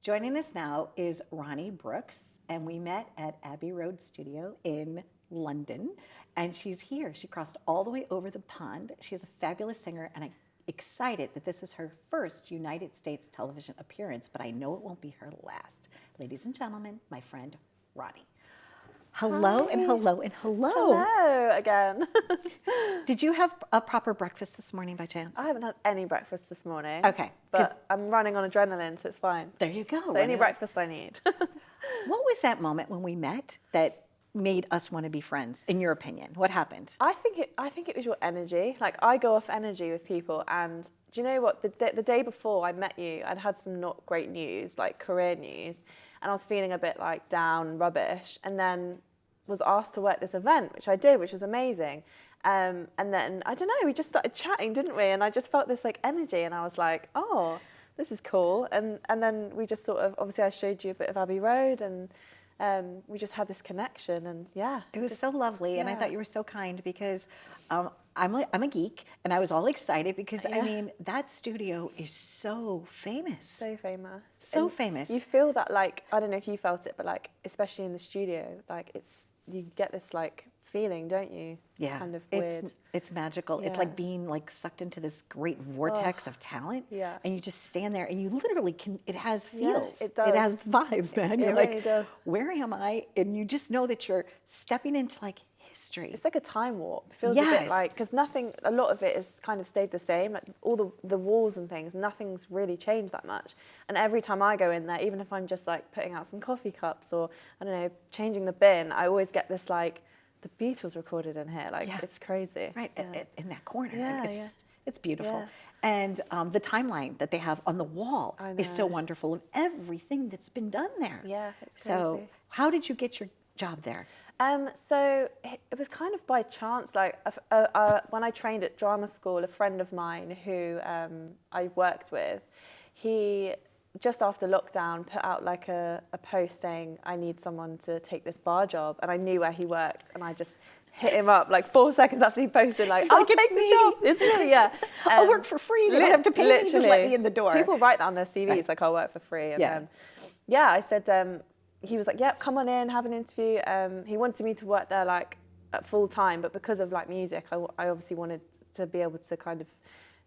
Joining us now is Ronniee Brooks, and we met at Abbey Road Studio in London, and she's here. She crossed all the way over the pond. She's a fabulous singer, and I'm excited that this is her first United States television appearance, but I know it won't be her last. Ladies and gentlemen, my friend Ronniee. Hello. Hi. And hello and hello. Hello again. Did you have a proper breakfast this morning by chance? I haven't had any breakfast this morning. Okay. But I'm running on adrenaline, so it's fine. There you go. So any breakfast I need. What was that moment when we met that made us want to be friends, in your opinion? What happened? I think it was your energy. Like, I go off energy with people, and do you know what? The day before I met you, I'd had some not great news, like career news, and I was feeling a bit like down and rubbish, and then was asked to work this event, which I did, which was amazing. And then, I don't know, we just started chatting, didn't we? And I just felt this like energy, and I was like, oh, this is cool. And then we just sort of, obviously I showed you a bit of Abbey Road, and we just had this connection, and yeah. It was so lovely, and I yeah. thought you were so kind because I'm a geek, and I was all excited because, I mean, that studio is so famous. So famous. So And famous. You feel that, like, I don't know if you felt it, but like, especially in the studio, like you get this like feeling, don't you? Yeah, Kind of weird. It's magical. It's Yeah. like being like sucked into this great vortex of talent. Yeah. And you just stand there, and you literally can. It has Yeah, feels. it does. It has vibes, man. You're really like, does. where am I? And you just know that you're stepping into like history. It's like a time warp. It feels a Yes. bit like, because a lot of it has kind of stayed the same. Like all the walls and things, nothing's really changed that much. And every time I go in there, even if I'm just like putting out some coffee cups or, I don't know, changing the bin, I always get this like, the Beatles recorded in here. Like, it's crazy. Right, Yeah. in that corner. Yeah, it's, yeah. it's beautiful. Yeah. And the timeline that they have on the wall I is so know. wonderful of everything that's been done there. Yeah, it's So crazy. how did you get your job there? So it was kind of by chance. Like when I trained at drama school, a friend of mine who I worked with, he just after lockdown put out like a post saying, I need someone to take this bar job, and I knew where he worked, and I just hit him up like 4 seconds after he posted, like, I'll take the job. It's me, yeah. I'll work for free. They don't have to pay me, just let me in the door. People write that on their CVs, like, I'll work for free. And Yeah. then, yeah, I said, he was like, yeah, come on in, have an interview. He wanted me to work there like at full time, but because of like music, I obviously wanted to be able to kind of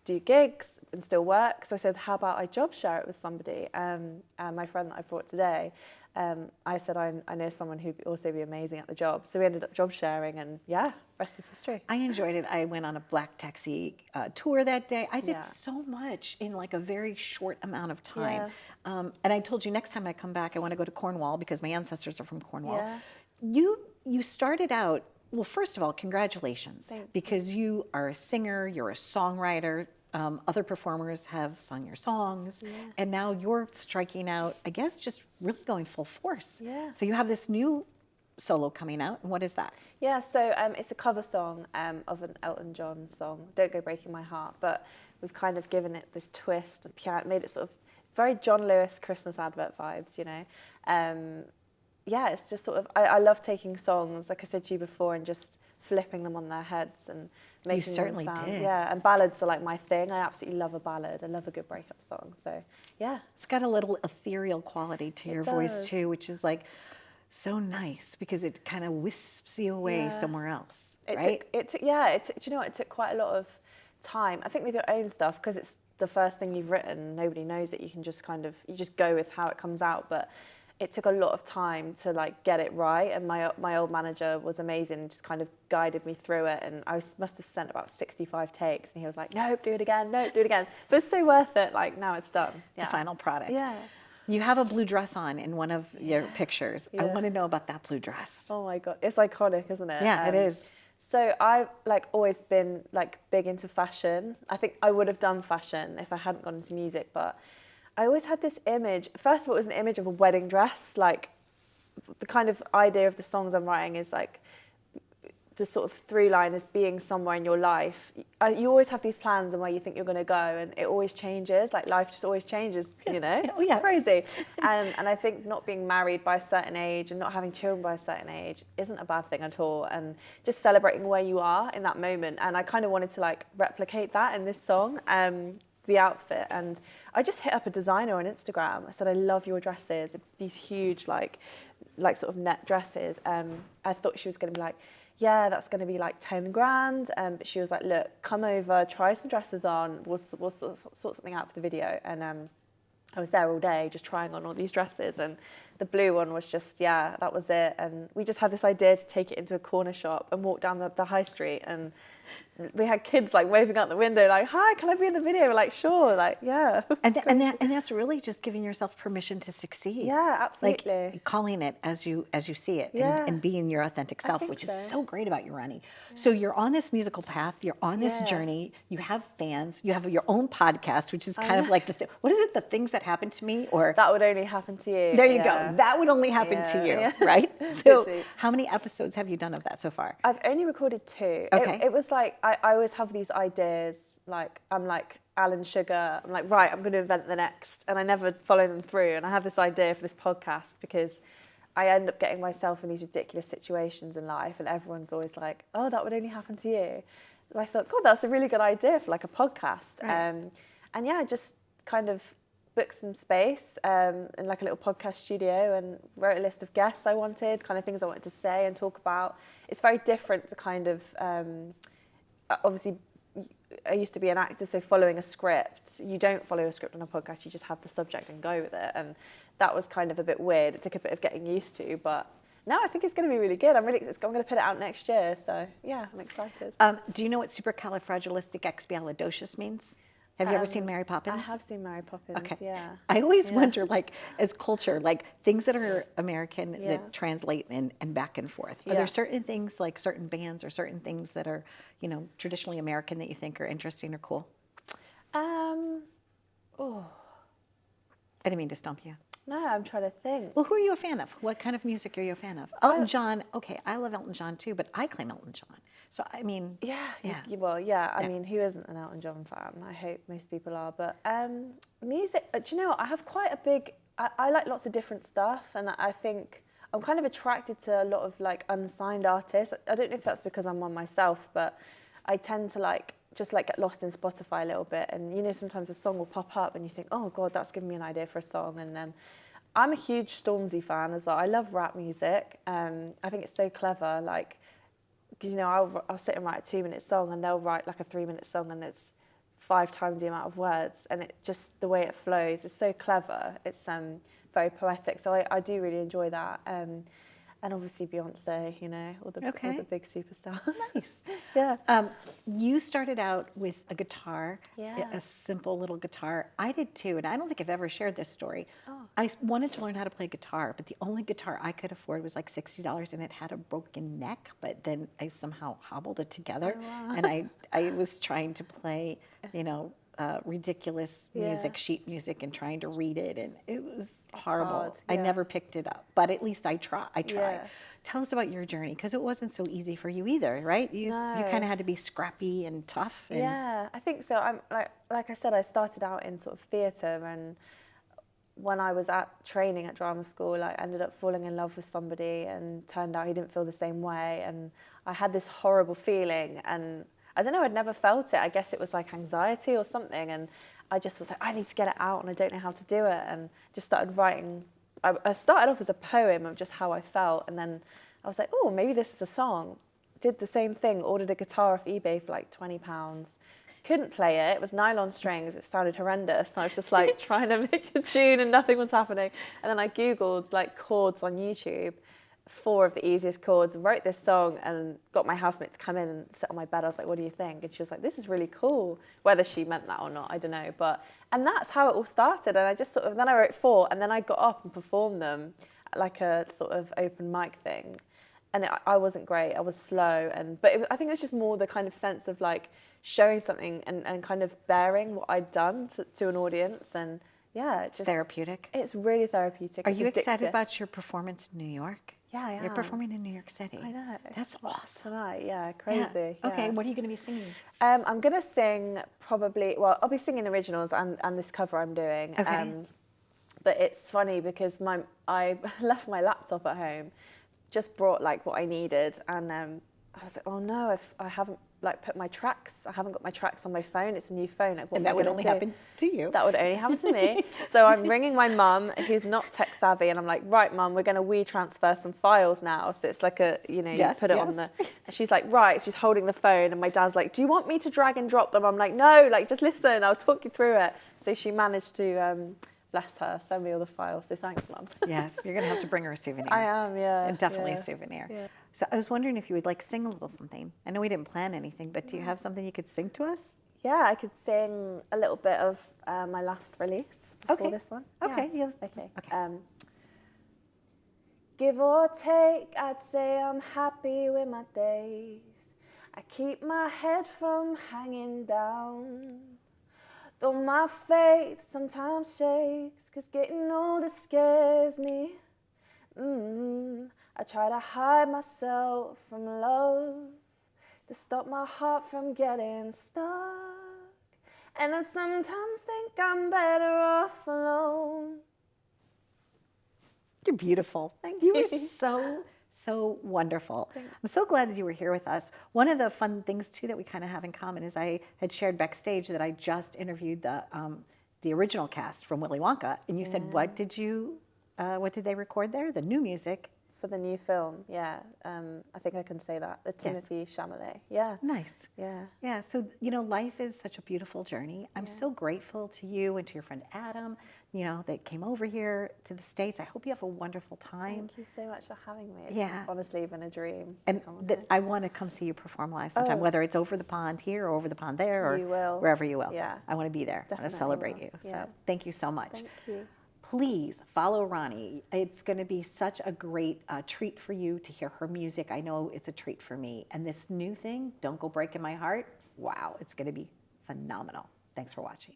do gigs and still work. So I said, how about I job share it with somebody? And my friend that I brought today, I said, I know someone who'd also be amazing at the job. So we ended up job sharing, and yeah, rest is history. I enjoyed it. I went on a black taxi tour that day. I did Yeah. so much in like a very short amount of time. Yeah. And I told you next time I come back, I want to go to Cornwall because my ancestors are from Cornwall. Yeah. You started out, well, first of all, congratulations, Thank you. because you are a singer, you're a songwriter. Other performers have sung your songs, and now you're striking out, I guess, just really going full force. Yeah. So you have this new solo coming out, and what is that? Yeah, so it's a cover song of an Elton John song, Don't Go Breaking My Heart, but we've kind of given it this twist, made it sort of very John Lewis Christmas advert vibes, you know. Yeah, it's just sort of, I love taking songs, like I said to you before, and just flipping them on their heads and making certainly them sound. did. Yeah, and ballads are like my thing. I absolutely love a ballad. I love a good breakup song. So, yeah. It's got a little ethereal quality to your voice does. too, which is like so nice because it kind of wisps you away Yeah. somewhere else, It right? took, do you know what? It took quite a lot of time. I think with your own stuff, because it's the first thing you've written, nobody knows it. You can just you just go with how it comes out. But it took a lot of time to like get it right. And my old manager was amazing and just kind of guided me through it. And I must have sent about 65 takes. And he was like, nope, do it again. Nope, do it again. But it's so worth it. Like, now it's done. Yeah. The final product. Yeah. You have a blue dress on in one of your pictures. I Yeah. want to know about that blue dress. Oh my God. It's iconic, isn't it? Yeah, it is. So I've like always been like big into fashion. I think I would have done fashion if I hadn't gone into music, but I always had this image. First of all, it was an image of a wedding dress. Like the kind of idea of the songs I'm writing is like the sort of through line is being somewhere in your life. You always have these plans and where you think you're going to go, and it always changes. Like life just always changes, you know? Oh, yeah. Crazy. And I think not being married by a certain age and not having children by a certain age isn't a bad thing at all. And just celebrating where you are in that moment. And I kind of wanted to like replicate that in this song. The outfit, and I just hit up a designer on Instagram. I said, I love your dresses, these huge like sort of net dresses. I thought she was going to be like, yeah, that's going to be like 10 grand. But she was like, look, come over, try some dresses on. We'll sort something out for the video. And I was there all day just trying on all these dresses, and the blue one was just, yeah, that was it. And we just had this idea to take it into a corner shop and walk down the high street, and we had kids like waving out the window like, hi, can I be in the video? We're like, sure, like, yeah. And that's really just giving yourself permission to succeed. Yeah, absolutely. Like calling it as you see it, Yeah. and being your authentic self, think which is so. so great about you, Ronnie. So you're on this musical path, you're on this Yeah. journey, you have fans, you have your own podcast, which is kind of like what is it, the things that happen to me, or That would only happen to you. there you Yeah. go. That would only happen to you, Yeah. right? So Literally. how many episodes have you done of that so far? I've only recorded 2. Okay. It was like, I always have these ideas, like, I'm like Alan Sugar. I'm like, right, I'm going to invent the next. And I never follow them through. And I have this idea for this podcast because I end up getting myself in these ridiculous situations in life. And everyone's always like, oh, that would only happen to you. And I thought, God, that's a really good idea for like a podcast. Right. And yeah, I just kind of booked some space in like a little podcast studio and wrote a list of guests I wanted, kind of things I wanted to say and talk about. It's very different to kind of, obviously, I used to be an actor, so following a script, you don't follow a script on a podcast, you just have the subject and go with it. And that was kind of a bit weird. It took a bit of getting used to, but now I think it's going to be really good. I'm going to put it out next year, so yeah, I'm excited. Do you know what supercalifragilisticexpialidocious means? Have you ever seen Mary Poppins? I have seen Mary Poppins, Okay. yeah. I always wonder, like, as culture, like things that are American Yeah. that translate and back and forth. Are Yeah. there certain things, like certain bands or certain things that are, you know, traditionally American that you think are interesting or cool? Oh, I didn't mean to stump you. no, I'm trying to think. Well, who are you a fan of? What kind of music are you a fan of? Elton John. Okay, I love Elton John too, but I claim Elton John. So I mean, Yeah, Yeah. well, yeah. I Yeah. mean, who isn't an Elton John fan? I hope most people are. But music, do you know what? I have quite a big. I like lots of different stuff, and I think I'm kind of attracted to a lot of like unsigned artists. I don't know if that's because I'm one myself, but I tend to like just like get lost in Spotify a little bit, and you know, sometimes a song will pop up, and you think, oh God, that's given me an idea for a song, and I'm a huge Stormzy fan as well. I love rap music. I think it's so clever, like. Because, you know, I'll sit and write a 2-minute song and they'll write like a 3-minute song and it's 5 times the amount of words, and it just, the way it flows is so clever. It's very poetic, so I do really enjoy that. And obviously Beyonce, you know, all the big superstars. nice. Yeah. You started out with a guitar, Yeah. a simple little guitar. I did too, and I don't think I've ever shared this story. Oh. I wanted to learn how to play guitar, but the only guitar I could afford was like $60, and it had a broken neck. But then I somehow hobbled it together, Oh, wow. and I was trying to play, you know, ridiculous music, Yeah. sheet music, and trying to read it, and it was horrible. hard, I yeah. never picked it up, but at least I tried. Yeah. Tell us about your journey, because it wasn't so easy for you either, right? You No. kind of had to be scrappy and tough. And Yeah, I think so. I'm like I said, I started out in sort of theatre, and when I was at training at drama school, I ended up falling in love with somebody, and turned out he didn't feel the same way, and I had this horrible feeling, and I don't know, I'd never felt it. I guess it was like anxiety or something, and I just was like, I need to get it out, and I don't know how to do it, and just started writing. I started off as a poem of just how I felt, and then I was like, oh, maybe this is a song. Did the same thing, ordered a guitar off eBay for like £20. Couldn't play it. It was nylon strings. It sounded horrendous. And I was just like trying to make a tune and nothing was happening. And then I Googled like chords on YouTube, 4 of the easiest chords, wrote this song, and got my housemate to come in and sit on my bed. I was like, what do you think? And she was like, this is really cool. Whether she meant that or not, I don't know. And that's how it all started. And I just sort of, then I wrote 4, and then I got up and performed them at like a sort of open mic thing. And I wasn't great. I was slow. But I think it was just more the kind of sense of like showing something and kind of bearing what I'd done to an audience. And yeah, it's therapeutic. It's really therapeutic. Are It's you addictive. excited about your performance in New York? Yeah, I am. You're performing in New York City. I know. That's awesome. Tonight, yeah, crazy. Yeah. Okay, yeah. what are you going to be singing? I'm going to sing probably, well, I'll be singing originals and this cover I'm doing. Okay. But it's funny because I left my laptop at home, just brought like what I needed, and I was like, oh no, I haven't like put my tracks. I haven't got my tracks on my phone. It's a new phone. Like, what And am I that would gonna only do? happen to you. That would only happen to me. So I'm ringing my mum, who's not tech savvy, and I'm like, right, mum, we're going to WeTransfer some files now. So it's like a, you know, you Yes, put it yes. on the, and she's like, right, she's holding the phone, and my dad's like, do you want me to drag and drop them? I'm like, no, like, just listen, I'll talk you through it. So she managed to, bless her, send me all the files. So thanks, mum. Yes, you're going to have to bring her a souvenir. I am, yeah. Definitely yeah, a souvenir. yeah. So I was wondering if you would like sing a little something. I know we didn't plan anything, but do you have something you could sing to us? Yeah, I could sing a little bit of my last release before this one. Okay. Yeah. Okay. Okay. Give or take, I'd say I'm happy with my days. I keep my head from hanging down. Though my faith sometimes shakes, 'cause getting older scares me. I try to hide myself from love, to stop my heart from getting stuck. And I sometimes think I'm better off alone. You're beautiful. Thank You you. were so wonderful. Thanks. I'm so glad that you were here with us. One of the fun things too that we kind of have in common is I had shared backstage that I just interviewed the original cast from Willy Wonka, and you said, what did they record there? The new music. For the new film, yeah. I think I can say that. The Timothy Chalamet. Yeah. Nice. Yeah. Yeah, so, you know, life is such a beautiful journey. I'm so grateful to you and to your friend Adam, you know, that came over here to the States. I hope you have a wonderful time. Thank you so much for having me. It's Yeah. honestly been a dream. And that I want to come see you perform live sometime, whether it's over the pond here or over the pond there or You will. wherever you will. Yeah. I want to be there. I want Definitely to celebrate will. you. Yeah. So thank you so much. Thank you. Please follow Ronniee. It's going to be such a great treat for you to hear her music. I know it's a treat for me. And this new thing, Don't Go Breaking My Heart, wow, it's going to be phenomenal. Thanks for watching.